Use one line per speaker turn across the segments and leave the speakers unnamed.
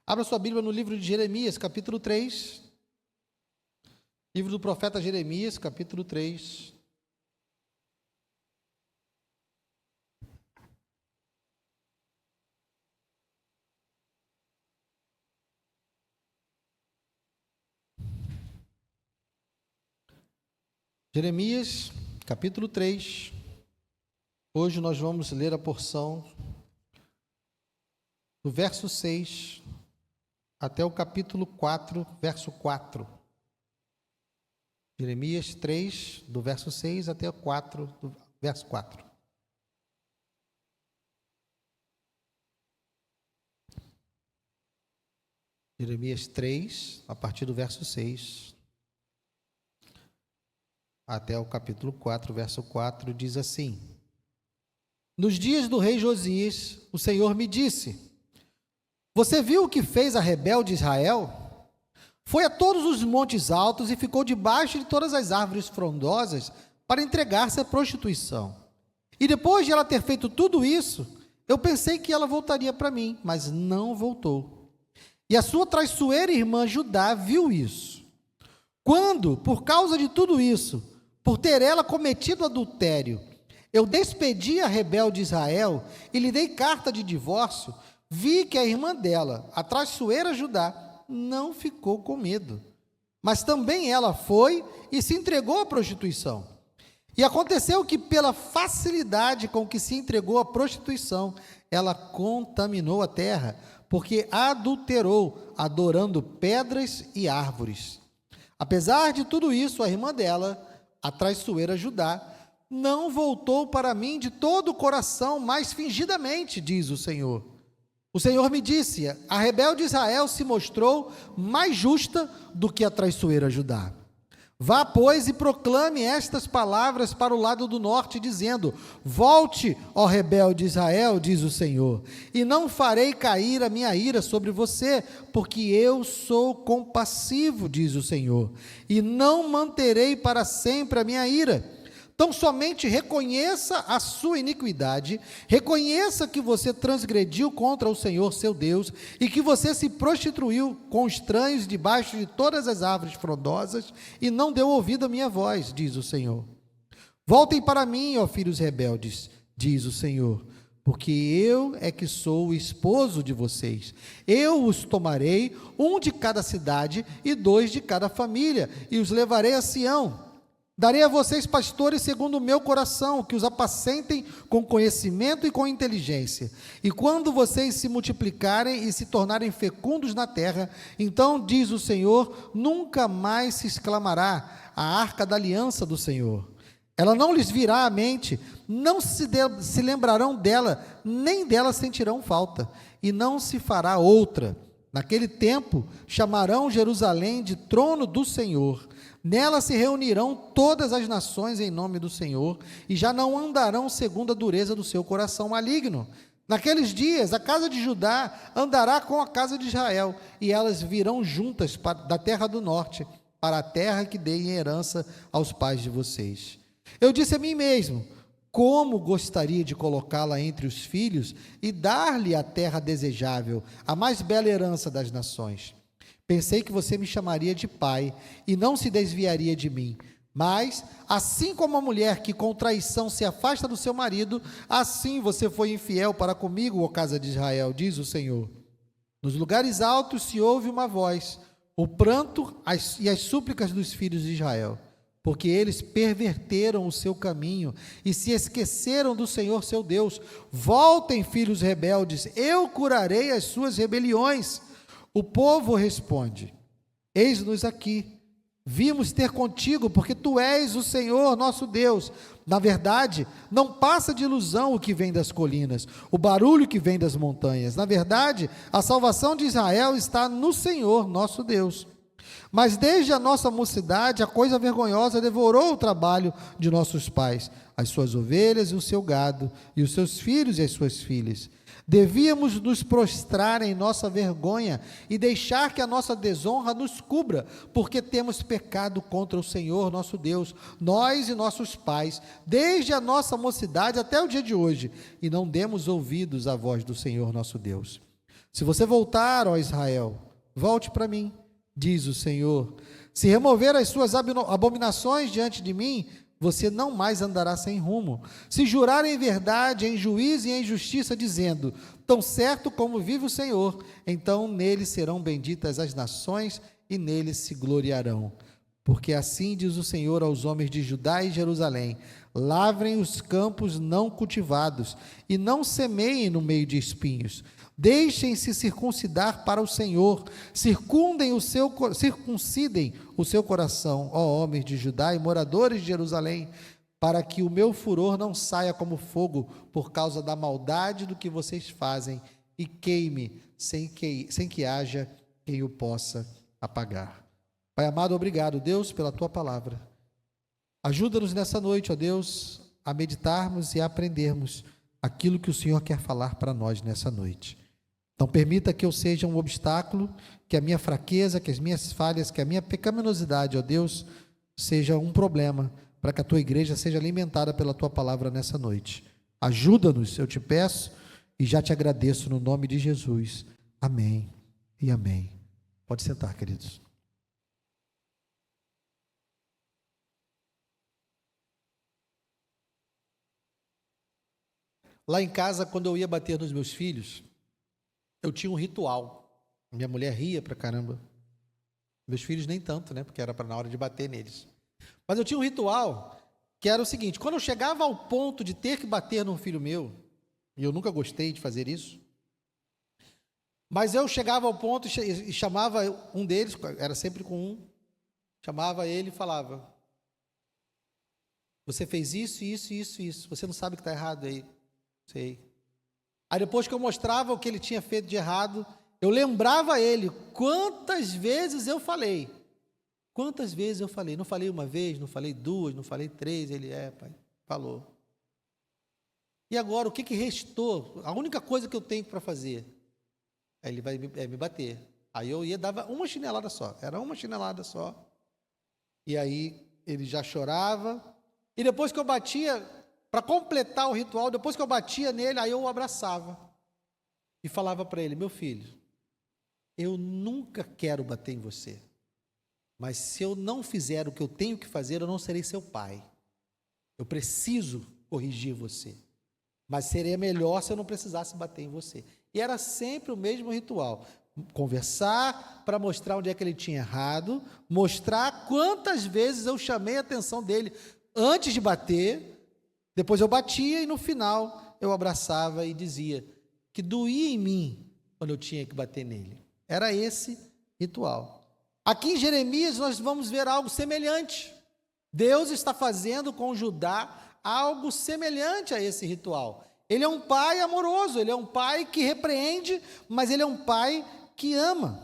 Abra sua Bíblia no livro de Jeremias, capítulo 3. Livro do profeta Jeremias, capítulo 3. Jeremias, capítulo 3. Hoje nós vamos ler a porção do verso 6 até o capítulo 4, verso 4. Jeremias 3, do verso 6 até o 4, do verso 4. Jeremias 3, a partir do verso 6 até o capítulo 4, verso 4, diz assim: Nos dias do rei Josias, o Senhor me disse: Você viu o que fez a rebelde Israel? Foi a todos os montes altos e ficou debaixo de todas as árvores frondosas para entregar-se à prostituição. E depois de ela ter feito tudo isso, eu pensei que ela voltaria para mim, mas não voltou. E a sua traiçoeira irmã Judá viu isso. Quando, por causa de tudo isso, por ter ela cometido adultério, eu despedi a rebelde Israel e lhe dei carta de divórcio, vi que a irmã dela, a traiçoeira Judá, não ficou com medo, mas também ela foi e se entregou à prostituição. E aconteceu que, pela facilidade com que se entregou à prostituição, ela contaminou a terra, porque adulterou, adorando pedras e árvores. Apesar de tudo isso, a irmã dela, a traiçoeira Judá, não voltou para mim de todo o coração, mas fingidamente, diz o Senhor. O Senhor me disse: a rebelde Israel se mostrou mais justa do que a traiçoeira Judá. Vá, pois, e proclame estas palavras para o lado do norte, dizendo: Volte, ó rebelde Israel, diz o Senhor, e não farei cair a minha ira sobre você, porque eu sou compassivo, diz o Senhor, e não manterei para sempre a minha ira. Então somente reconheça a sua iniquidade, reconheça que você transgrediu contra o Senhor seu Deus e que você se prostituiu com estranhos debaixo de todas as árvores frondosas e não deu ouvido à minha voz, diz o Senhor. Voltem para mim, ó filhos rebeldes, diz o Senhor, porque eu é que sou o esposo de vocês. Eu os tomarei, um de cada cidade e 2 de cada família, e os levarei a Sião. Darei a vocês pastores segundo o meu coração, que os apacentem com conhecimento e com inteligência. E quando vocês se multiplicarem e se tornarem fecundos na terra, então, diz o Senhor, nunca mais se exclamará a arca da aliança do Senhor. Ela não lhes virá à mente, não se lembrarão dela, nem dela sentirão falta, e não se fará outra. Naquele tempo, chamarão Jerusalém de trono do Senhor. Nela se reunirão todas as nações em nome do Senhor, e já não andarão segundo a dureza do seu coração maligno. Naqueles dias, a casa de Judá andará com a casa de Israel, e elas virão juntas da terra do norte, para a terra que dei em herança aos pais de vocês. Eu disse a mim mesmo: como gostaria de colocá-la entre os filhos e dar-lhe a terra desejável, a mais bela herança das nações. Pensei que você me chamaria de pai e não se desviaria de mim. Mas, assim como a mulher que com traição se afasta do seu marido, assim você foi infiel para comigo, ó casa de Israel, diz o Senhor. Nos lugares altos se ouve uma voz, o pranto e as súplicas dos filhos de Israel, porque eles perverteram o seu caminho e se esqueceram do Senhor seu Deus. Voltem, filhos rebeldes, eu curarei as suas rebeliões. O povo responde: Eis-nos aqui, vimos ter contigo, porque tu és o Senhor nosso Deus. Na verdade, não passa de ilusão o que vem das colinas, o barulho que vem das montanhas. Na verdade, a salvação de Israel está no Senhor nosso Deus. Mas desde a nossa mocidade, a coisa vergonhosa devorou o trabalho de nossos pais, as suas ovelhas e o seu gado, e os seus filhos e as suas filhas. Devíamos nos prostrar em nossa vergonha e deixar que a nossa desonra nos cubra, porque temos pecado contra o Senhor nosso Deus, nós e nossos pais, desde a nossa mocidade até o dia de hoje, e não demos ouvidos à voz do Senhor nosso Deus. Se você voltar, ó Israel, volte para mim, diz o Senhor. Se remover as suas abominações diante de mim, você não mais andará sem rumo. Se jurar em verdade, em juízo e em justiça, dizendo, tão certo como vive o Senhor, então nele serão benditas as nações e nele se gloriarão. Porque assim diz o Senhor aos homens de Judá e Jerusalém: lavrem os campos não cultivados e não semeiem no meio de espinhos. Deixem-se circuncidar para o Senhor, circuncidem o seu coração, ó homens de Judá e moradores de Jerusalém, para que o meu furor não saia como fogo por causa da maldade do que vocês fazem e queime sem que haja quem o possa apagar. Pai amado, obrigado, Deus, pela tua palavra. Ajuda-nos nessa noite, ó Deus, a meditarmos e a aprendermos aquilo que o Senhor quer falar para nós nessa noite. Não permita que eu seja um obstáculo, que a minha fraqueza, que as minhas falhas, que a minha pecaminosidade, ó Deus, seja um problema para que a tua igreja seja alimentada pela tua palavra nessa noite. Ajuda-nos, eu te peço, e já te agradeço no nome de Jesus. Amém e amém. Pode sentar, queridos. Lá em casa, quando eu ia bater nos meus filhos, eu tinha um ritual. Minha mulher ria pra caramba. Meus filhos nem tanto, né? Porque era na hora de bater neles. Mas eu tinha um ritual que era o seguinte: quando eu chegava ao ponto de ter que bater num filho meu, e eu nunca gostei de fazer isso, mas eu chegava ao ponto e chamava um deles, era sempre com um, chamava ele e falava: você fez isso, isso, isso, isso. Você não sabe que está errado aí. Sei. Aí depois que eu mostrava o que ele tinha feito de errado, eu lembrava ele quantas vezes eu falei. Quantas vezes eu falei? Não falei uma vez, não falei duas, não falei três. Ele, pai, falou. E agora, o que restou? A única coisa que eu tenho para fazer, aí ele vai me bater. Aí eu dava uma chinelada só, era uma chinelada só. E aí ele já chorava. E depois que eu batia, para completar o ritual, depois que eu batia nele, aí eu o abraçava e falava para ele: meu filho, eu nunca quero bater em você, mas se eu não fizer o que eu tenho que fazer, eu não serei seu pai. Eu preciso corrigir você, mas seria melhor se eu não precisasse bater em você. E era sempre o mesmo ritual: conversar para mostrar onde é que ele tinha errado, mostrar quantas vezes eu chamei a atenção dele antes de bater. Depois eu batia e no final eu abraçava e dizia que doía em mim quando eu tinha que bater nele. Era esse ritual. Aqui em Jeremias nós vamos ver algo semelhante. Deus está fazendo com Judá algo semelhante a esse ritual. Ele é um pai amoroso, ele é um pai que repreende, mas ele é um pai que ama.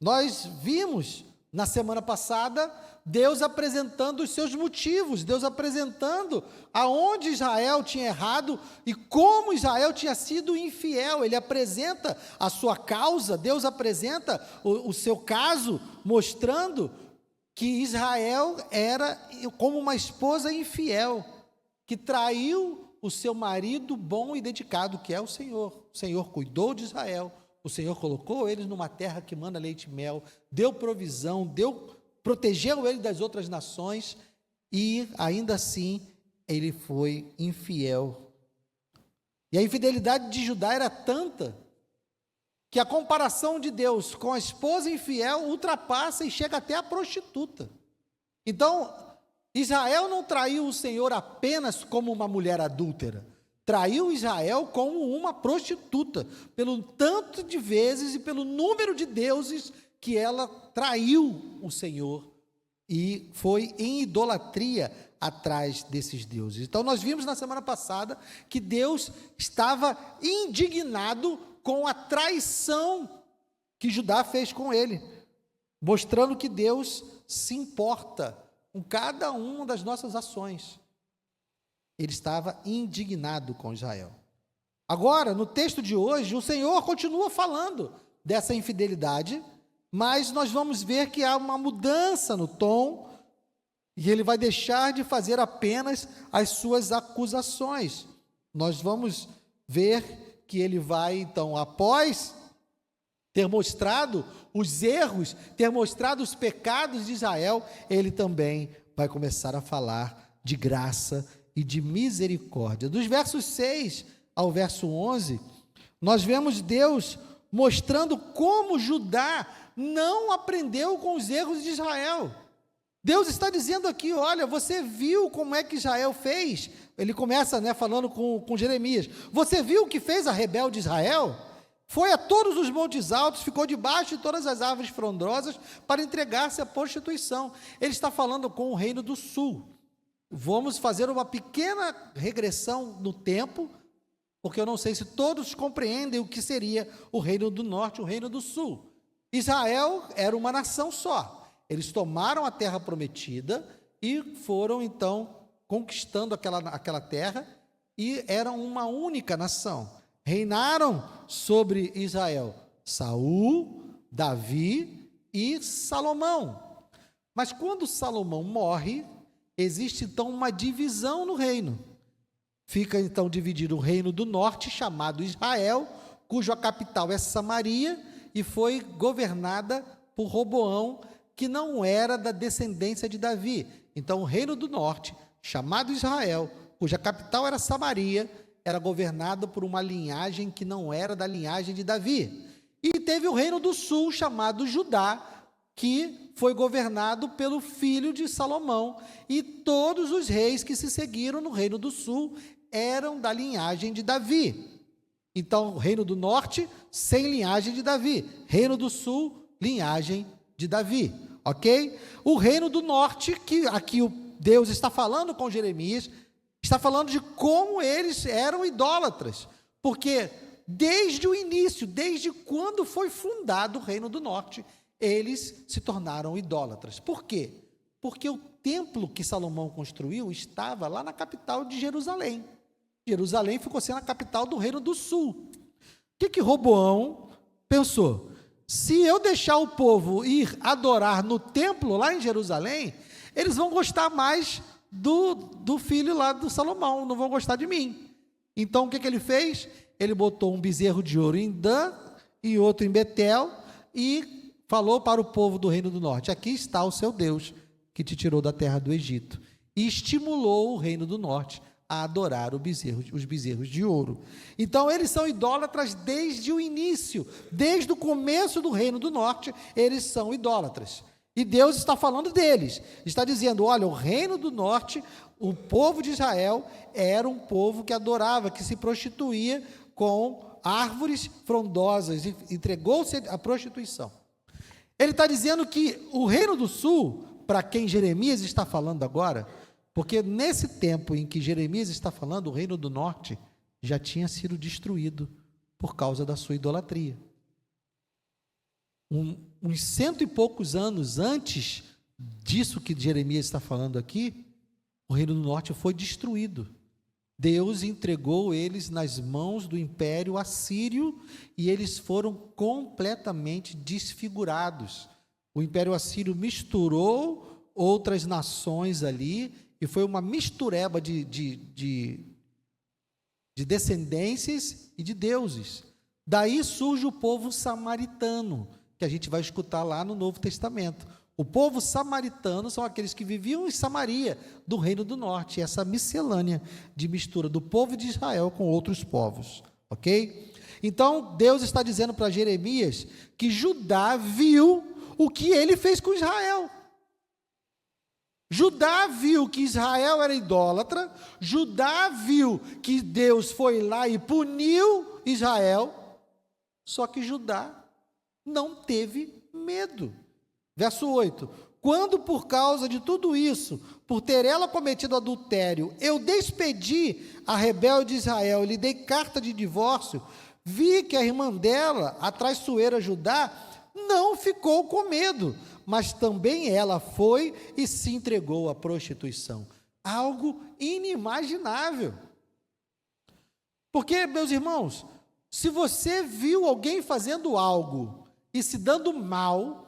Nós vimos na semana passada Deus apresentando os seus motivos, Deus apresentando aonde Israel tinha errado e como Israel tinha sido infiel. Ele apresenta a sua causa, Deus apresenta o seu caso, mostrando que Israel era como uma esposa infiel, que traiu o seu marido bom e dedicado, que é o Senhor. O Senhor cuidou de Israel, o Senhor colocou eles numa terra que manda leite e mel, deu provisão, protegeu ele das outras nações, e ainda assim ele foi infiel. E a infidelidade de Judá era tanta que a comparação de Deus com a esposa infiel ultrapassa e chega até a prostituta. Então, Israel não traiu o Senhor apenas como uma mulher adúltera, traiu Israel como uma prostituta, pelo tanto de vezes e pelo número de deuses que ela traiu o Senhor e foi em idolatria atrás desses deuses. Então nós vimos na semana passada que Deus estava indignado com a traição que Judá fez com ele, mostrando que Deus se importa com cada uma das nossas ações. Ele estava indignado com Israel. Agora, no texto de hoje, o Senhor continua falando dessa infidelidade, mas nós vamos ver que há uma mudança no tom, e ele vai deixar de fazer apenas as suas acusações. Nós vamos ver que ele vai, então, após ter mostrado os erros, ter mostrado os pecados de Israel, ele também vai começar a falar de graça e de misericórdia. Dos versos 6 ao verso 11, nós vemos Deus mostrando como Judá não aprendeu com os erros de Israel. Deus está dizendo aqui, olha, você viu como é que Israel fez? Ele começa, falando com Jeremias. Você viu o que fez a rebelde Israel? Foi a todos os montes altos, ficou debaixo de todas as árvores frondosas para entregar-se à prostituição. Ele está falando com o reino do sul. Vamos fazer uma pequena regressão no tempo, porque eu não sei se todos compreendem o que seria o reino do norte e o reino do sul. Israel era uma nação só. Eles tomaram a terra prometida e foram, então, conquistando aquela terra e eram uma única nação. Reinaram sobre Israel Saul, Davi e Salomão. Mas quando Salomão morre, existe então uma divisão no reino. Fica então dividido o reino do norte, chamado Israel, cuja capital é Samaria, e foi governada por Roboão, que não era da descendência de Davi. Então o reino do norte, chamado Israel, cuja capital era Samaria, era governado por uma linhagem que não era da linhagem de Davi. E teve o reino do sul, chamado Judá, que foi governado pelo filho de Salomão, e todos os reis que se seguiram no reino do sul eram da linhagem de Davi. Então, o reino do norte, sem linhagem de Davi. Reino do sul, linhagem de Davi. Ok? O reino do norte, que aqui Deus está falando com Jeremias, está falando de como eles eram idólatras, porque desde o início, desde quando foi fundado o Reino do Norte, eles se tornaram idólatras. Por quê? Porque o templo que Salomão construiu estava lá na capital de Jerusalém. Jerusalém ficou sendo a capital do Reino do Sul. O que Roboão pensou? Se eu deixar o povo ir adorar no templo lá em Jerusalém, eles vão gostar mais do filho lá do Salomão, não vão gostar de mim. Então o que ele fez? Ele botou um bezerro de ouro em Dan e outro em Betel e falou para o povo do Reino do Norte: aqui está o seu Deus que te tirou da terra do Egito. E estimulou o Reino do Norte a adorar os bezerros de ouro. Então eles são idólatras desde o início, desde o começo do Reino do Norte, eles são idólatras. E Deus está falando deles, está dizendo, olha, o reino do norte, o povo de Israel, era um povo que adorava, que se prostituía com árvores frondosas, e entregou-se à prostituição. Ele está dizendo que o reino do sul, para quem Jeremias está falando agora, porque nesse tempo em que Jeremias está falando, o reino do norte já tinha sido destruído por causa da sua idolatria. Uns 100 e poucos anos antes disso que Jeremias está falando aqui, o reino do norte foi destruído. Deus entregou eles nas mãos do império assírio e eles foram completamente desfigurados. O império assírio misturou outras nações ali e foi uma mistureba de descendências e de deuses. Daí surge o povo samaritano, que a gente vai escutar lá no Novo Testamento. O povo samaritano são aqueles que viviam em Samaria, do Reino do Norte, essa miscelânea de mistura do povo de Israel com outros povos, ok? Então, Deus está dizendo para Jeremias que Judá viu o que ele fez com Israel. Judá viu que Israel era idólatra, Judá viu que Deus foi lá e puniu Israel, só que Judá não teve medo. Verso 8, quando por causa de tudo isso, por ter ela cometido adultério, eu despedi a rebelde Israel e lhe dei carta de divórcio, vi que a irmã dela, a traiçoeira Judá, não ficou com medo, mas também ela foi e se entregou à prostituição. Algo inimaginável. Porque, meus irmãos, se você viu alguém fazendo algo e se dando mal,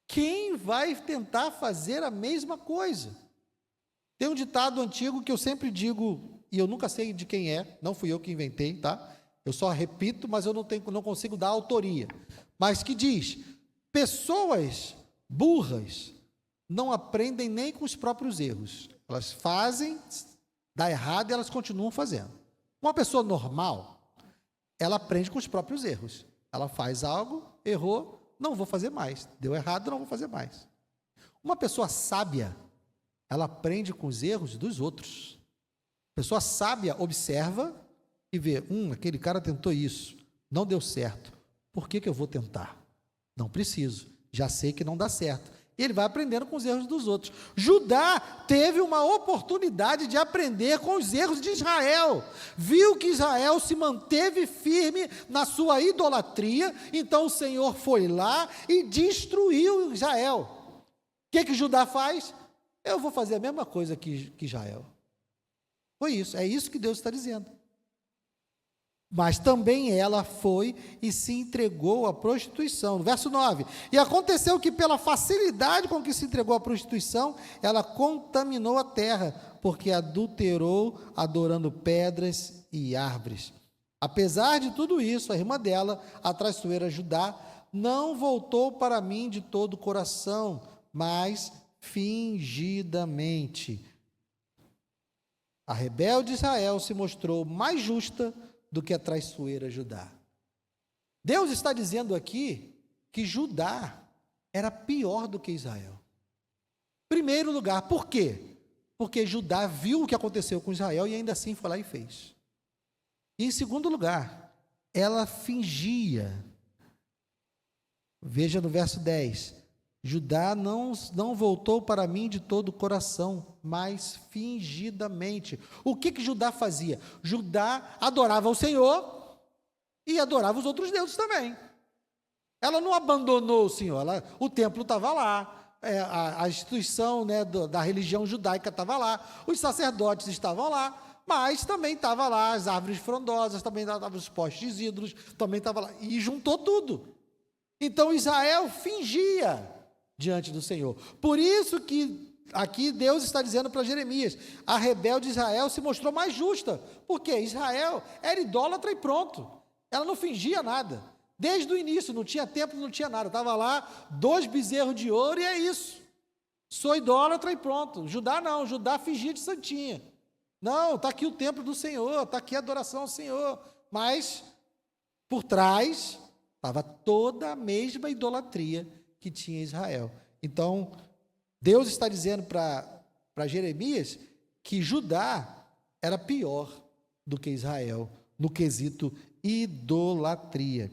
quem vai tentar fazer a mesma coisa? Tem um ditado antigo que eu sempre digo, e eu nunca sei de quem é, não fui eu que inventei, tá? eu só repito, mas eu não consigo dar autoria, mas que diz: pessoas burras não aprendem nem com os próprios erros, elas fazem, dá errado e elas continuam fazendo. Uma pessoa normal, ela aprende com os próprios erros, ela faz algo, errou, não vou fazer mais, deu errado, não vou fazer mais. Uma pessoa sábia, ela aprende com os erros dos outros. A pessoa sábia observa e vê, aquele cara tentou isso, não deu certo, por que eu vou tentar? Não preciso, já sei que não dá certo. E ele vai aprendendo com os erros dos outros. Judá teve uma oportunidade de aprender com os erros de Israel. Viu que Israel se manteve firme na sua idolatria, então o Senhor foi lá e destruiu Israel. O que Judá faz? Eu vou fazer a mesma coisa que Israel. Foi isso, é isso que Deus está dizendo. Mas também ela foi e se entregou à prostituição. No verso 9, e aconteceu que pela facilidade com que se entregou à prostituição, ela contaminou a terra, porque adulterou adorando pedras e árvores. Apesar de tudo isso, a irmã dela, a traiçoeira Judá, não voltou para mim de todo o coração, mas fingidamente. A rebelde Israel se mostrou mais justa do que a traiçoeira Judá. Deus está dizendo aqui que Judá era pior do que Israel. Primeiro lugar, por quê? Porque Judá viu o que aconteceu com Israel e ainda assim foi lá e fez. E em segundo lugar, ela fingia. Veja no verso 10, Judá não voltou para mim de todo o coração, mas fingidamente. O que Judá fazia? Judá adorava o Senhor e adorava os outros deuses também. Ela não abandonou o Senhor, o templo estava lá, a instituição, da religião judaica estava lá, os sacerdotes estavam lá, mas também estava lá as árvores frondosas, também estavam os postes ídolos, também estava lá, e juntou tudo. Então Israel fingia diante do Senhor. Por isso que aqui Deus está dizendo para Jeremias, a rebelde Israel se mostrou mais justa, porque Israel era idólatra e pronto, ela não fingia nada, desde o início, não tinha templo, não tinha nada, estava lá 2 bezerros de ouro e é isso, sou idólatra e pronto. Judá não, Judá fingia de santinha, não, está aqui o templo do Senhor, está aqui a adoração ao Senhor, mas por trás estava toda a mesma idolatria que tinha Israel. Então, Deus está dizendo para Jeremias que Judá era pior do que Israel no quesito idolatria.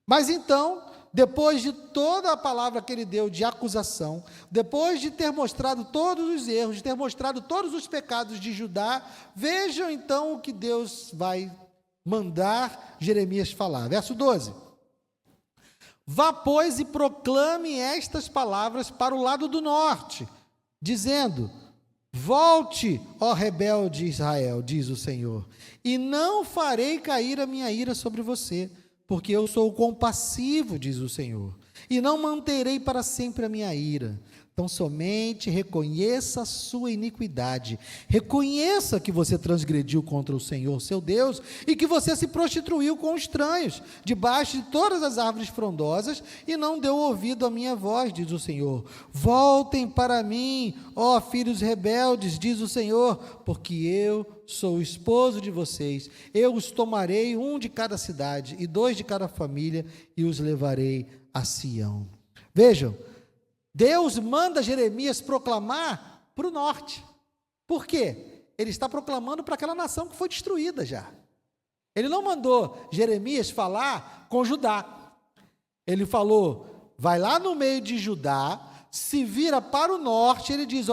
Mas então, depois de toda a palavra que ele deu de acusação, depois de ter mostrado todos os erros, de ter mostrado todos os pecados de Judá, vejam então o que Deus vai mandar Jeremias falar. Verso 12. Vá, pois, e proclame estas palavras para o lado do norte, dizendo: volte, ó rebelde Israel, diz o Senhor, e não farei cair a minha ira sobre você, porque eu sou compassivo, diz o Senhor, e não manterei para sempre a minha ira. Então somente reconheça a sua iniquidade, reconheça que você transgrediu contra o Senhor, seu Deus, e que você se prostituiu com estranhos, debaixo de todas as árvores frondosas, e não deu ouvido à minha voz, diz o Senhor. Voltem para mim, ó filhos rebeldes, diz o Senhor, porque eu sou o esposo de vocês, eu os tomarei, 1 de cada cidade, e 2 de cada família, e os levarei a Sião. Vejam, Deus manda Jeremias proclamar para o norte. Por quê? Ele está proclamando para aquela nação que foi destruída já. Ele não mandou Jeremias falar com Judá. Ele vai lá no meio de Judá, se vira para o norte, ele diz,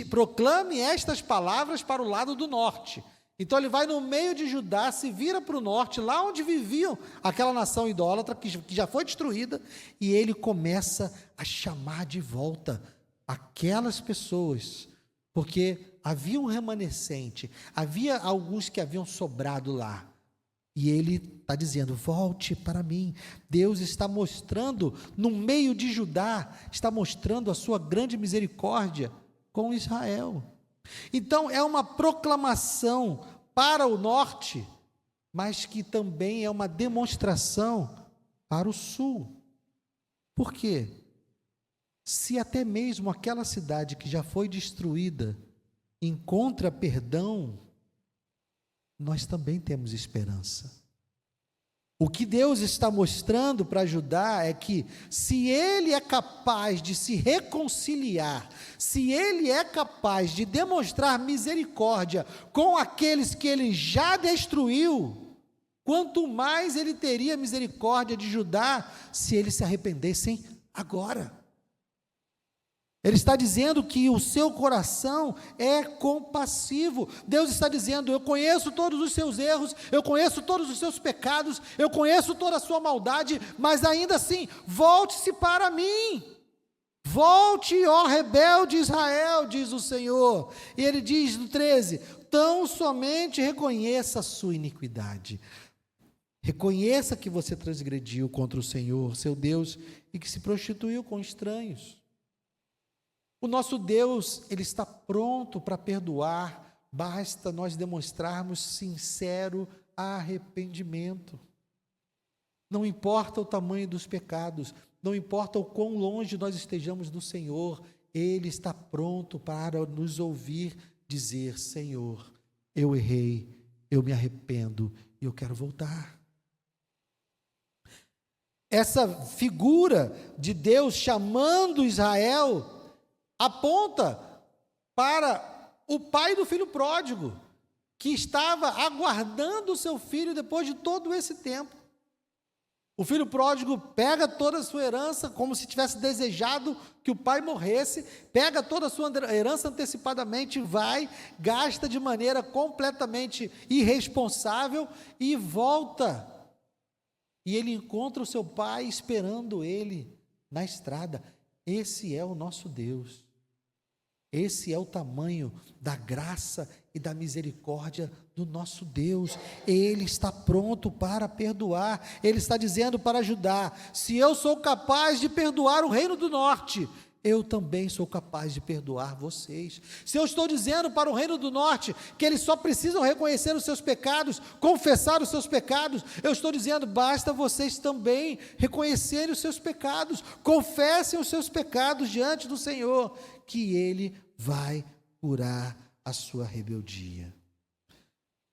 proclame estas palavras para o lado do norte. Então ele vai no meio de Judá, se vira para o norte, lá onde viviam aquela nação idólatra, que já foi destruída, e ele começa a chamar de volta aquelas pessoas, porque havia um remanescente, havia alguns que haviam sobrado lá, e ele está dizendo, volte para mim. Deus está mostrando, no meio de Judá, está mostrando a sua grande misericórdia com Israel. Então, é uma proclamação para o norte, mas que também é uma demonstração para o sul. Por quê? Se até mesmo aquela cidade que já foi destruída encontra perdão, nós também temos esperança. O que Deus está mostrando para Judá é que, se ele é capaz de se reconciliar, se ele é capaz de demonstrar misericórdia com aqueles que ele já destruiu, quanto mais ele teria misericórdia de Judá se eles se arrependessem agora. Ele está dizendo que o seu coração é compassivo. Deus está dizendo: eu conheço todos os seus erros, eu conheço todos os seus pecados, eu conheço toda a sua maldade, mas ainda assim, volte-se para mim. Volte, ó rebelde Israel, diz o Senhor. E ele diz no 13: tão somente reconheça a sua iniquidade. Reconheça que você transgrediu contra o Senhor, seu Deus, e que se prostituiu com estranhos. O nosso Deus, Ele está pronto para perdoar, basta nós demonstrarmos sincero arrependimento. Não importa o tamanho dos pecados, não importa o quão longe nós estejamos do Senhor, Ele está pronto para nos ouvir dizer: Senhor, eu errei, eu me arrependo e eu quero voltar. Essa figura de Deus chamando Israel aponta para o pai do filho pródigo, que estava aguardando o seu filho depois de todo esse tempo. O filho pródigo pega toda a sua herança, como se tivesse desejado que o pai morresse, pega toda a sua herança antecipadamente, vai, gasta de maneira completamente irresponsável e volta. E ele encontra o seu pai esperando ele na estrada. Esse é o nosso Deus. Esse é o tamanho da graça e da misericórdia do nosso Deus. Ele está pronto para perdoar. Ele está dizendo para Judá: se eu sou capaz de perdoar o reino do norte, eu também sou capaz de perdoar vocês. Se eu estou dizendo para o reino do norte que eles só precisam reconhecer os seus pecados, confessar os seus pecados, eu estou dizendo: basta vocês também reconhecerem os seus pecados, confessem os seus pecados diante do Senhor, que Ele vai curar a sua rebeldia.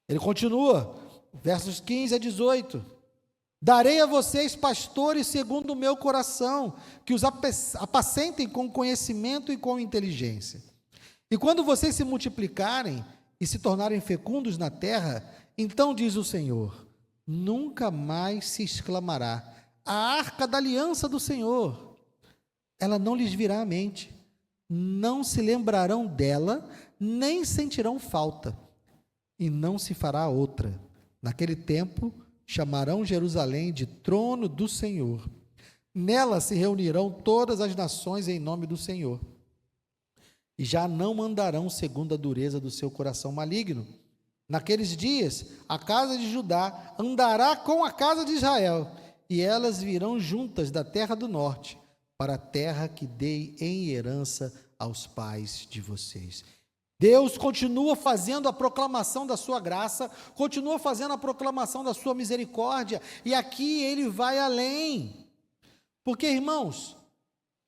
Ele continua, versos 15 a 18: darei a vocês pastores segundo o meu coração, que os apacentem com conhecimento e com inteligência. E quando vocês se multiplicarem e se tornarem fecundos na terra, então diz o Senhor, nunca mais se exclamará: a arca da aliança do Senhor. Ela não lhes virá à mente, não se lembrarão dela, nem sentirão falta, e não se fará outra. Naquele tempo, chamarão Jerusalém de trono do Senhor. Nela se reunirão todas as nações em nome do Senhor. E já não andarão segundo a dureza do seu coração maligno. Naqueles dias, a casa de Judá andará com a casa de Israel, e elas virão juntas da terra do norte, para a terra que dei em herança aos pais de vocês. Deus continua fazendo a proclamação da sua graça, continua fazendo a proclamação da sua misericórdia, e aqui ele vai além. Porque, irmãos,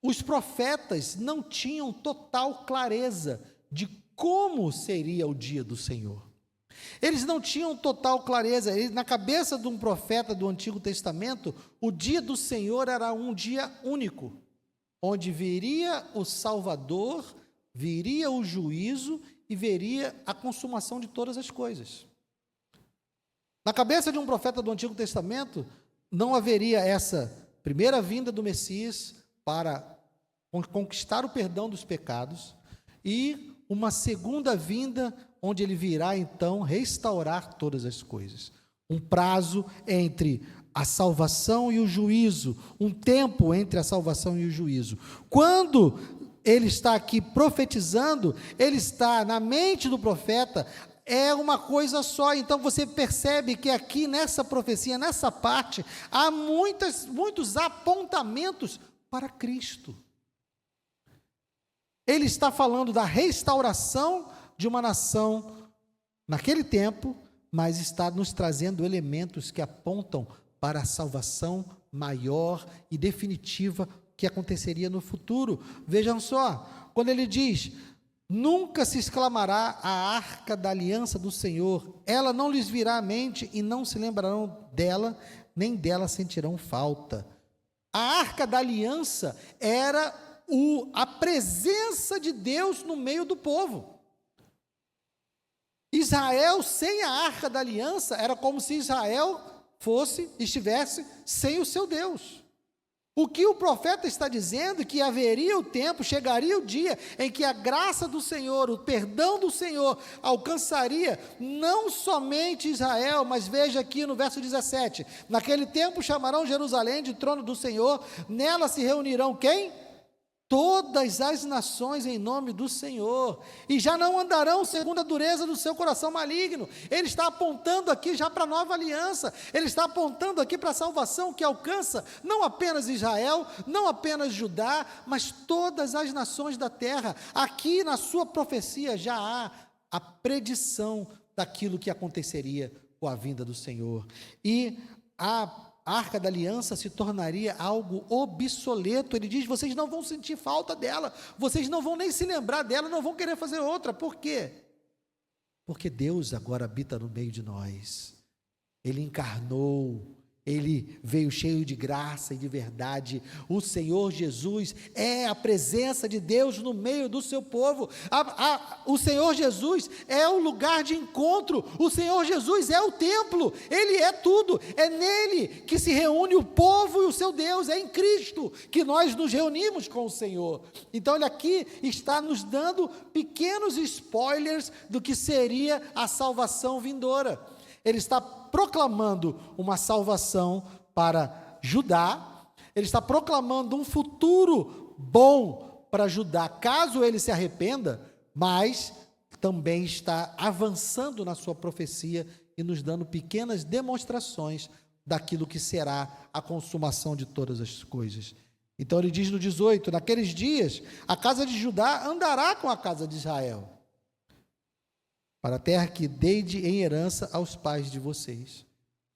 os profetas não tinham total clareza de como seria o dia do Senhor. Eles não tinham total clareza. Na cabeça de um profeta do Antigo Testamento, o dia do Senhor era um dia único, onde viria o Salvador, viria o juízo e veria a consumação de todas as coisas. Na cabeça de um profeta do Antigo Testamento, não haveria essa primeira vinda do Messias para conquistar o perdão dos pecados e uma segunda vinda onde ele virá então restaurar todas as coisas. Um prazo entre a salvação e o juízo, um tempo entre a salvação e o juízo. Quando ele está aqui profetizando, ele está na mente do profeta, é uma coisa só. Então você percebe que aqui nessa profecia, nessa parte, há muitos apontamentos para Cristo. Ele está falando da restauração de uma nação naquele tempo, mas está nos trazendo elementos que apontam para a salvação maior e definitiva que aconteceria no futuro. Vejam só, quando ele diz: nunca se exclamará a arca da aliança do Senhor, ela não lhes virá à mente e não se lembrarão dela, nem dela sentirão falta. A arca da aliança era a presença de Deus no meio do povo. Israel sem a arca da aliança era como se Israel estivesse sem o seu Deus. O que o profeta está dizendo é que haveria o tempo, chegaria o dia em que a graça do Senhor, o perdão do Senhor alcançaria não somente Israel, mas veja aqui no verso 17: naquele tempo chamarão Jerusalém de trono do Senhor, nela se reunirão quem? Todas as nações em nome do Senhor, e já não andarão segundo a dureza do seu coração maligno. Ele está apontando aqui já para a nova aliança, ele está apontando aqui para a salvação que alcança não apenas Israel, não apenas Judá, mas todas as nações da terra. Aqui na sua profecia já há a predição daquilo que aconteceria com a vinda do Senhor, e a Arca da Aliança se tornaria algo obsoleto. Ele diz: vocês não vão sentir falta dela, vocês não vão nem se lembrar dela, não vão querer fazer outra. Por quê? Porque Deus agora habita no meio de nós. Ele encarnou, ele veio cheio de graça e de verdade. O Senhor Jesus é a presença de Deus no meio do seu povo. O Senhor Jesus é o lugar de encontro. O Senhor Jesus é o templo. Ele é tudo. É nele que se reúne o povo e o seu Deus. É em Cristo que nós nos reunimos com o Senhor. Então ele aqui está nos dando pequenos spoilers do que seria a salvação vindoura. Ele está proclamando uma salvação para Judá, ele está proclamando um futuro bom para Judá, caso ele se arrependa, mas também está avançando na sua profecia e nos dando pequenas demonstrações daquilo que será a consumação de todas as coisas. Então ele diz no 18: naqueles dias a casa de Judá andará com a casa de Israel, para a terra que dei em herança aos pais de vocês.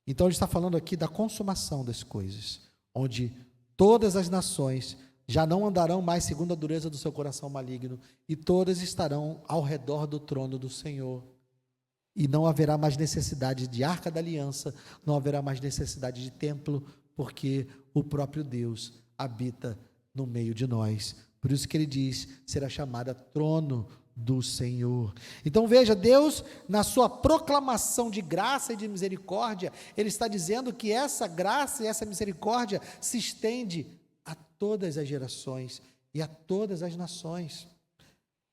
Então ele está falando aqui da consumação das coisas, onde todas as nações já não andarão mais segundo a dureza do seu coração maligno, e todas estarão ao redor do trono do Senhor, e não haverá mais necessidade de arca da aliança, não haverá mais necessidade de templo, porque o próprio Deus habita no meio de nós. Por isso que ele diz: será chamada trono do Senhor. Então veja, Deus, na sua proclamação de graça e de misericórdia, ele está dizendo que essa graça e essa misericórdia se estende a todas as gerações e a todas as nações.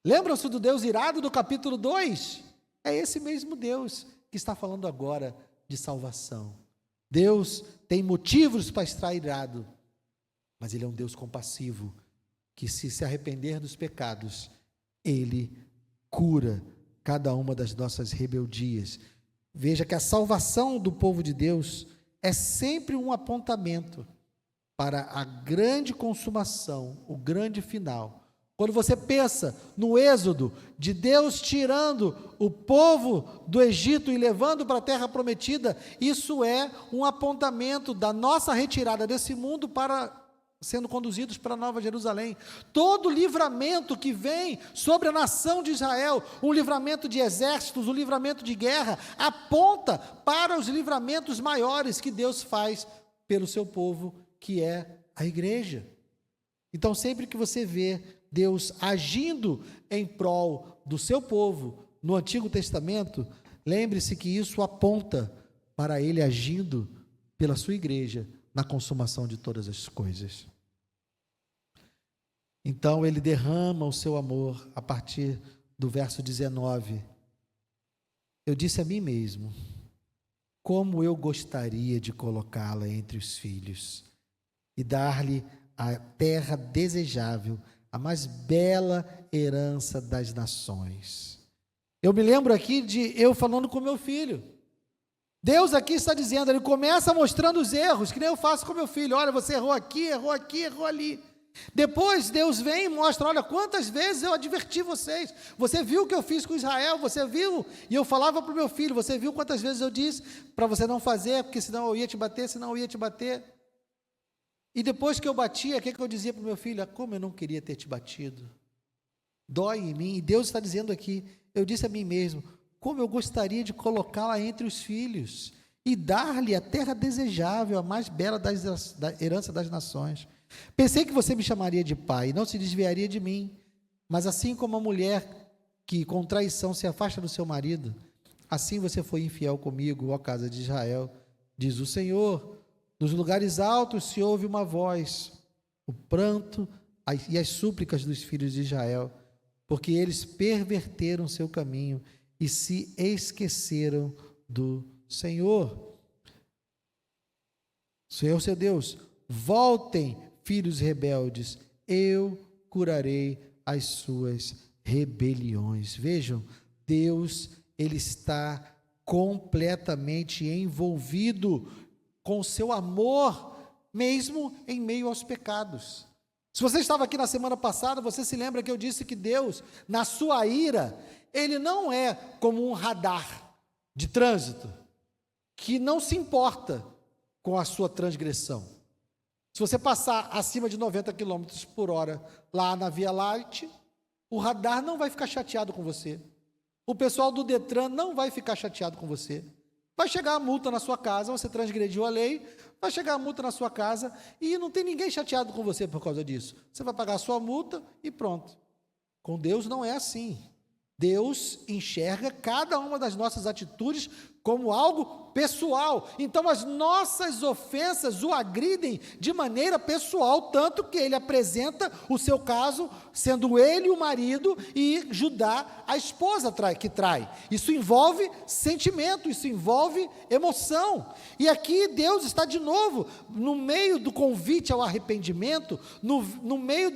Lembram-se do Deus irado do capítulo 2? É esse mesmo Deus que está falando agora de salvação. Deus tem motivos para estar irado, mas ele é um Deus compassivo, que se arrepender dos pecados, ele cura cada uma das nossas rebeldias. Veja que a salvação do povo de Deus é sempre um apontamento para a grande consumação, o grande final. Quando você pensa no êxodo, de Deus tirando o povo do Egito e levando para a terra prometida, isso é um apontamento da nossa retirada desse mundo para sendo conduzidos para a Nova Jerusalém. Todo livramento que vem sobre a nação de Israel, um livramento de exércitos, um livramento de guerra, aponta para os livramentos maiores que Deus faz pelo seu povo, que é a igreja. Então, sempre que você vê Deus agindo em prol do seu povo no Antigo Testamento, lembre-se que isso aponta para ele agindo pela sua igreja na consumação de todas as coisas. Então ele derrama o seu amor a partir do verso 19. Eu disse a mim mesmo: como eu gostaria de colocá-la entre os filhos e dar-lhe a terra desejável, a mais bela herança das nações. Eu me lembro aqui de eu falando com meu filho. Deus aqui está dizendo, ele começa mostrando os erros, que nem eu faço com meu filho. Olha, você errou aqui, errou aqui, errou ali. Depois Deus vem e mostra, olha, quantas vezes eu adverti vocês, você viu o que eu fiz com Israel, você viu, e eu falava para o meu filho, você viu quantas vezes eu disse para você não fazer, porque senão eu ia te bater, senão eu ia te bater. E depois que eu batia, o que eu dizia para o meu filho? Ah, como eu não queria ter te batido, dói em mim. E Deus está dizendo aqui, eu disse a mim mesmo, como eu gostaria de colocá-la entre os filhos, e dar-lhe a terra desejável, a mais bela da herança das nações. Pensei que você me chamaria de pai, e não se desviaria de mim, mas assim como a mulher que com traição se afasta do seu marido, assim você foi infiel comigo, ó casa de Israel, diz o Senhor. Nos lugares altos se ouve uma voz, o pranto e as súplicas dos filhos de Israel, porque eles perverteram seu caminho e se esqueceram do Senhor. Senhor, seu Deus, voltem, filhos rebeldes, eu curarei as suas rebeliões. Vejam, Deus, ele está completamente envolvido com o seu amor, mesmo em meio aos pecados. Se você estava aqui na semana passada, você se lembra que eu disse que Deus, na sua ira, ele não é como um radar de trânsito, que não se importa com a sua transgressão. Se você passar acima de 90 km por hora lá na Via Láctea, o radar não vai ficar chateado com você. O pessoal do Detran não vai ficar chateado com você. Vai chegar a multa na sua casa, você transgrediu a lei, vai chegar a multa na sua casa e não tem ninguém chateado com você por causa disso. Você vai pagar a sua multa e pronto. Com Deus não é assim. Deus enxerga cada uma das nossas atitudes como algo pessoal. Então as nossas ofensas o agridem de maneira pessoal, tanto que ele apresenta o seu caso, sendo ele o marido e Judá a esposa que trai. Isso envolve sentimento, isso envolve emoção. E aqui Deus está de novo no meio do convite ao arrependimento, no meio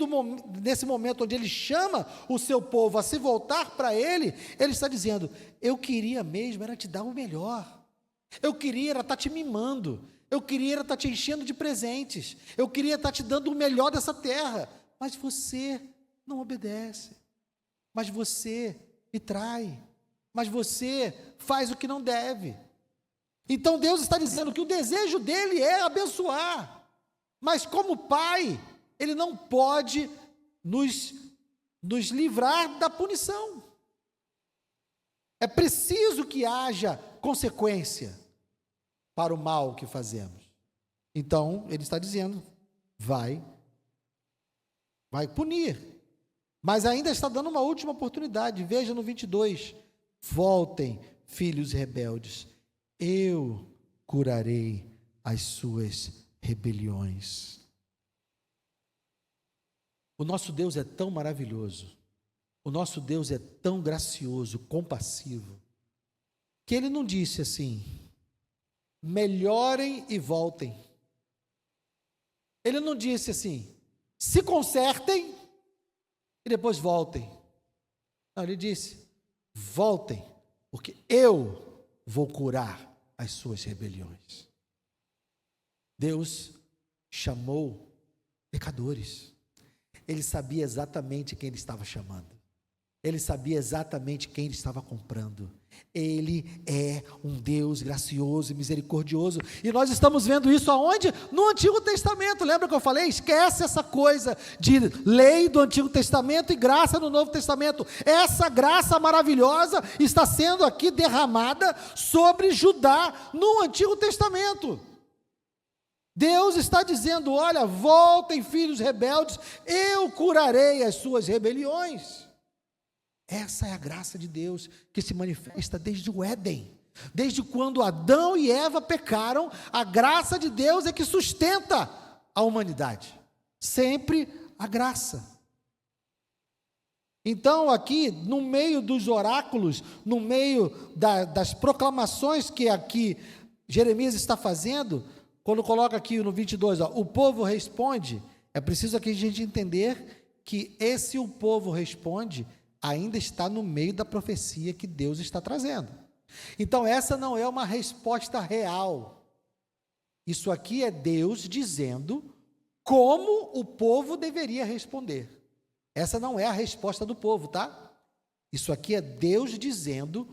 desse momento onde ele chama o seu povo a se voltar para ele está dizendo, eu queria mesmo era te dar o melhor. Eu queria era estar te mimando, eu queria era estar te enchendo de presentes, eu queria estar te dando o melhor dessa terra, mas você não obedece, mas você me trai, mas você faz o que não deve. Então Deus está dizendo que o desejo dele é abençoar, mas como pai, ele não pode nos livrar da punição. É preciso que haja consequência para o mal que fazemos. Então, ele está dizendo, vai punir. Mas ainda está dando uma última oportunidade. Veja no 22, voltem, filhos rebeldes, eu curarei as suas rebeliões. O nosso Deus é tão maravilhoso, o nosso Deus é tão gracioso, compassivo, que ele não disse assim, melhorem e voltem. Ele não disse assim, se consertem e depois voltem. Não, ele disse, voltem, porque eu vou curar as suas rebeliões. Deus chamou pecadores. Ele sabia exatamente quem ele estava chamando. Ele sabia exatamente quem ele estava comprando. Ele é um Deus gracioso e misericordioso. E nós estamos vendo isso aonde? No Antigo Testamento. Lembra que eu falei? Esquece essa coisa de lei do Antigo Testamento e graça no Novo Testamento. Essa graça maravilhosa está sendo aqui derramada sobre Judá no Antigo Testamento. Deus está dizendo, olha, voltem filhos rebeldes, eu curarei as suas rebeliões. Essa é a graça de Deus que se manifesta desde o Éden. Desde quando Adão e Eva pecaram, a graça de Deus é que sustenta a humanidade. Sempre a graça. Então aqui, no meio dos oráculos, no meio das proclamações que aqui Jeremias está fazendo, quando coloca aqui no 22, o povo responde, é preciso aqui a gente entender que esse o povo responde ainda está no meio da profecia que Deus está trazendo. Então essa não é uma resposta real. Isso aqui é Deus dizendo como o povo deveria responder. Essa não é a resposta do povo, tá? Isso aqui é Deus dizendo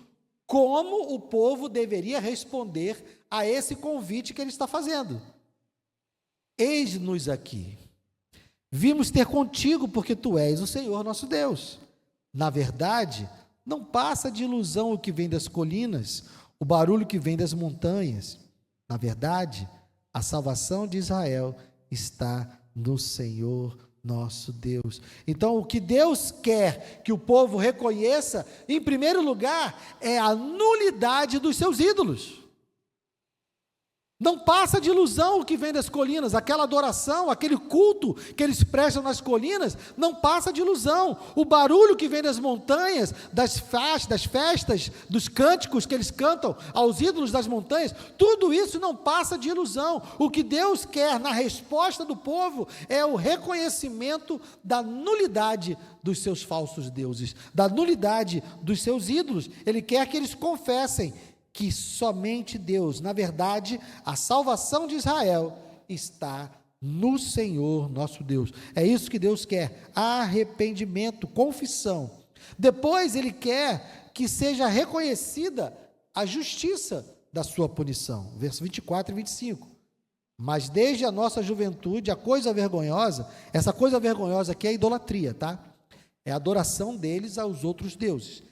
como o povo deveria responder a esse convite que ele está fazendo. Eis-nos aqui. Vimos ter contigo, porque tu és o Senhor nosso Deus. Na verdade, não passa de ilusão o que vem das colinas, o barulho que vem das montanhas. Na verdade, a salvação de Israel está no Senhor nosso Deus. Então, o que Deus quer que o povo reconheça, em primeiro lugar, é a nulidade dos seus ídolos. Não passa de ilusão o que vem das colinas, aquela adoração, aquele culto que eles prestam nas colinas, não passa de ilusão. O barulho que vem das montanhas, das festas, dos cânticos que eles cantam aos ídolos das montanhas, tudo isso não passa de ilusão. O que Deus quer na resposta do povo é o reconhecimento da nulidade dos seus falsos deuses, da nulidade dos seus ídolos. Ele quer que eles confessem que somente Deus, na verdade, a salvação de Israel está no Senhor nosso Deus. É isso que Deus quer, arrependimento, confissão. Depois ele quer que seja reconhecida a justiça da sua punição. Verso 24 e 25. Mas desde a nossa juventude, a coisa vergonhosa, essa coisa vergonhosa aqui é a idolatria, tá? É a adoração deles aos outros deuses.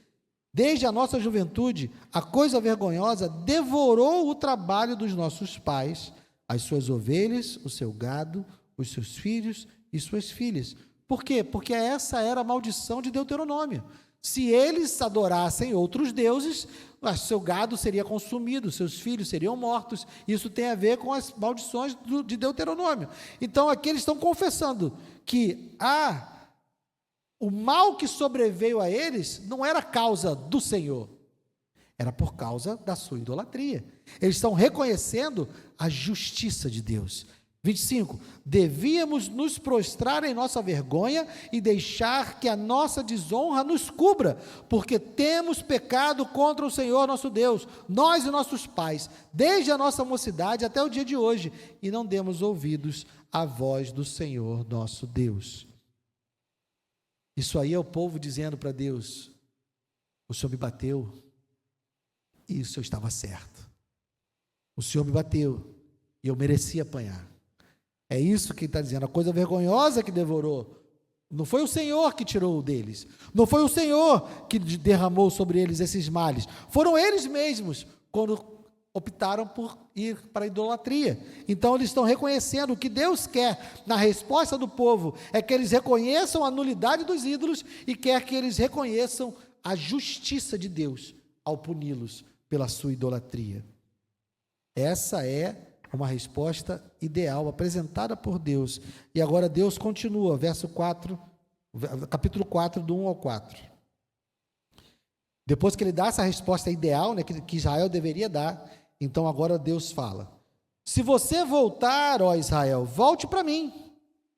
Desde a nossa juventude, a coisa vergonhosa devorou o trabalho dos nossos pais, as suas ovelhas, o seu gado, os seus filhos e suas filhas. Por quê? Porque essa era a maldição de Deuteronômio. Se eles adorassem outros deuses, o seu gado seria consumido, seus filhos seriam mortos. Isso tem a ver com as maldições de Deuteronômio. Então, aqui eles estão confessando que o mal que sobreveio a eles não era causa do Senhor, era por causa da sua idolatria. Eles estão reconhecendo a justiça de Deus. 25, devíamos nos prostrar em nossa vergonha e deixar que a nossa desonra nos cubra, porque temos pecado contra o Senhor nosso Deus, nós e nossos pais, desde a nossa mocidade até o dia de hoje, e não demos ouvidos à voz do Senhor nosso Deus. Isso aí é o povo dizendo para Deus: o Senhor me bateu e o Senhor estava certo. O Senhor me bateu e eu merecia apanhar. É isso que ele está dizendo, a coisa vergonhosa que devorou. Não foi o Senhor que tirou deles, não foi o Senhor que derramou sobre eles esses males, foram eles mesmos, quando optaram por ir para a idolatria. Então eles estão reconhecendo o que Deus quer na resposta do povo, é que eles reconheçam a nulidade dos ídolos e quer que eles reconheçam a justiça de Deus ao puni-los pela sua idolatria. Essa é uma resposta ideal apresentada por Deus. E agora Deus continua, capítulo 4, do 1 ao 4. Depois que ele dá essa resposta ideal, né, que Israel deveria dar, então agora Deus fala: se você voltar, ó Israel, volte para mim,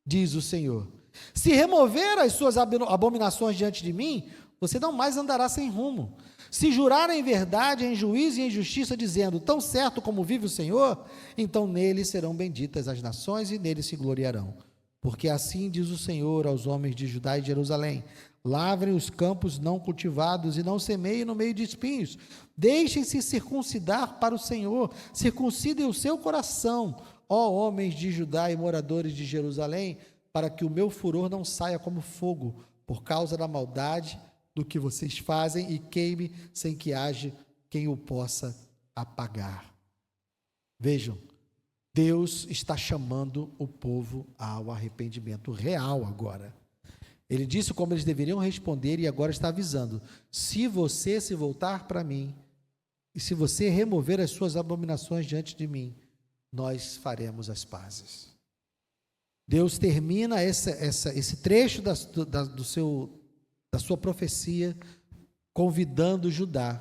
diz o Senhor. Se remover as suas abominações diante de mim, você não mais andará sem rumo. Se jurar em verdade, em juízo e em justiça, dizendo, tão certo como vive o Senhor, então nele serão benditas as nações e nele se gloriarão. Porque assim diz o Senhor aos homens de Judá e de Jerusalém: lavrem os campos não cultivados e não semeiem no meio de espinhos. Deixem-se circuncidar para o Senhor, circuncidem o seu coração, ó homens de Judá e moradores de Jerusalém, para que o meu furor não saia como fogo, por causa da maldade do que vocês fazem, e queime sem que haja quem o possa apagar. Vejam, Deus está chamando o povo ao arrependimento real agora. Ele disse como eles deveriam responder e agora está avisando: se você se voltar para mim, e se você remover as suas abominações diante de mim, nós faremos as pazes. Deus termina esse trecho da sua profecia convidando Judá.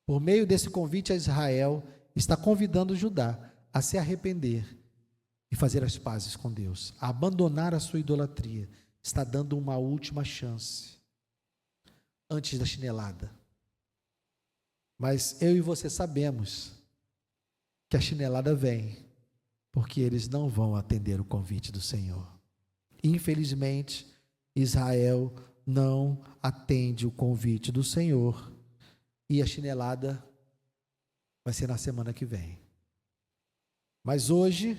Por meio desse convite a Israel, está convidando Judá a se arrepender e fazer as pazes com Deus, a abandonar a sua idolatria. Está dando uma última chance antes da chinelada. Mas eu e você sabemos que a chinelada vem porque eles não vão atender o convite do Senhor. Infelizmente, Israel não atende o convite do Senhor, e a chinelada vai ser na semana que vem. Mas hoje,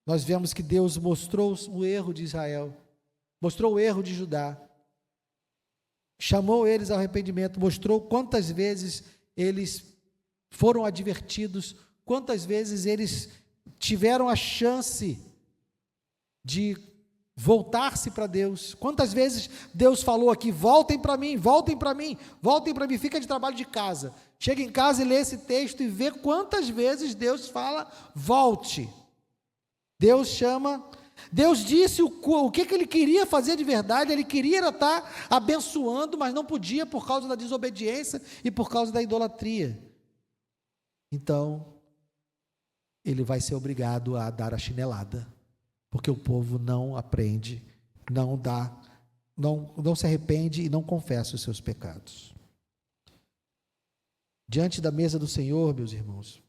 nós vemos que Deus mostrou o erro de Israel, mostrou o erro de Judá, chamou eles ao arrependimento, mostrou quantas vezes eles foram advertidos, quantas vezes eles tiveram a chance de voltar-se para Deus, quantas vezes Deus falou aqui: voltem para mim, voltem para mim, voltem para mim, fica de trabalho de casa. Chega em casa e lê esse texto e vê quantas vezes Deus fala: volte. Deus chama, Deus disse o que ele queria fazer de verdade. Ele queria estar abençoando, mas não podia por causa da desobediência e por causa da idolatria. Então, ele vai ser obrigado a dar a chinelada, porque o povo não aprende, não se arrepende e não confessa os seus pecados. Diante da mesa do Senhor, meus irmãos,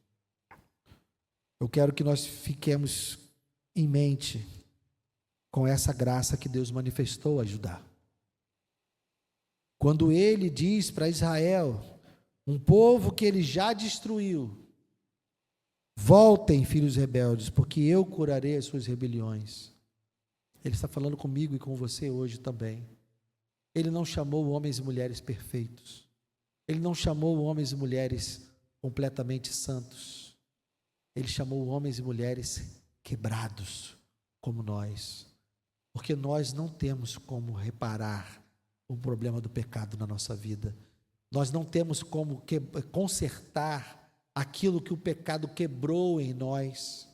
eu quero que nós fiquemos em mente com essa graça que Deus manifestou a Judá. Quando ele diz para Israel, um povo que ele já destruiu: voltem, filhos rebeldes, porque eu curarei as suas rebeliões. Ele está falando comigo e com você hoje também. Ele não chamou homens e mulheres perfeitos. Ele não chamou homens e mulheres completamente santos. Ele chamou homens e mulheres quebrados, como nós. Porque nós não temos como reparar o problema do pecado na nossa vida. Nós não temos como consertar aquilo que o pecado quebrou em nós.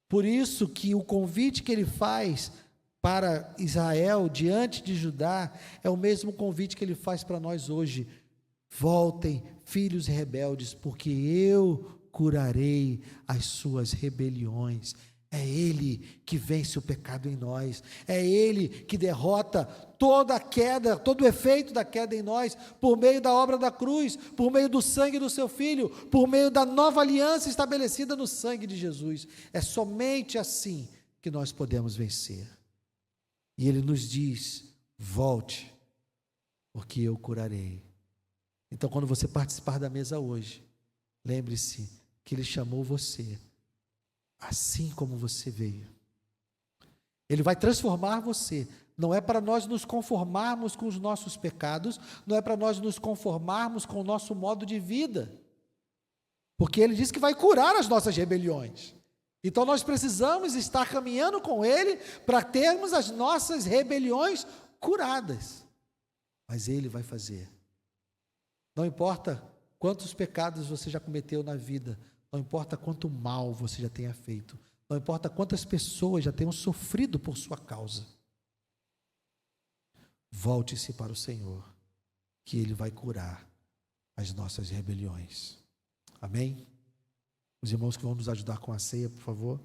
Por isso que o convite que ele faz para Israel diante de Judá é o mesmo convite que ele faz para nós hoje: voltem, filhos rebeldes, porque eu curarei as suas rebeliões. É Ele que vence o pecado em nós, é Ele que derrota toda a queda, todo o efeito da queda em nós, por meio da obra da cruz, por meio do sangue do seu Filho, por meio da nova aliança estabelecida no sangue de Jesus. É somente assim que nós podemos vencer. E Ele nos diz: volte, porque eu curarei. Então, quando você participar da mesa hoje, lembre-se que Ele chamou você assim como você veio. Ele vai transformar você. Não é para nós nos conformarmos com os nossos pecados, não é para nós nos conformarmos com o nosso modo de vida, porque Ele diz que vai curar as nossas rebeliões. Então nós precisamos estar caminhando com Ele para termos as nossas rebeliões curadas. Mas Ele vai fazer. Não importa quantos pecados você já cometeu na vida, não importa quanto mal você já tenha feito, não importa quantas pessoas já tenham sofrido por sua causa, volte-se para o Senhor, que Ele vai curar as nossas rebeliões. Amém? Os irmãos que vão nos ajudar com a ceia, por favor.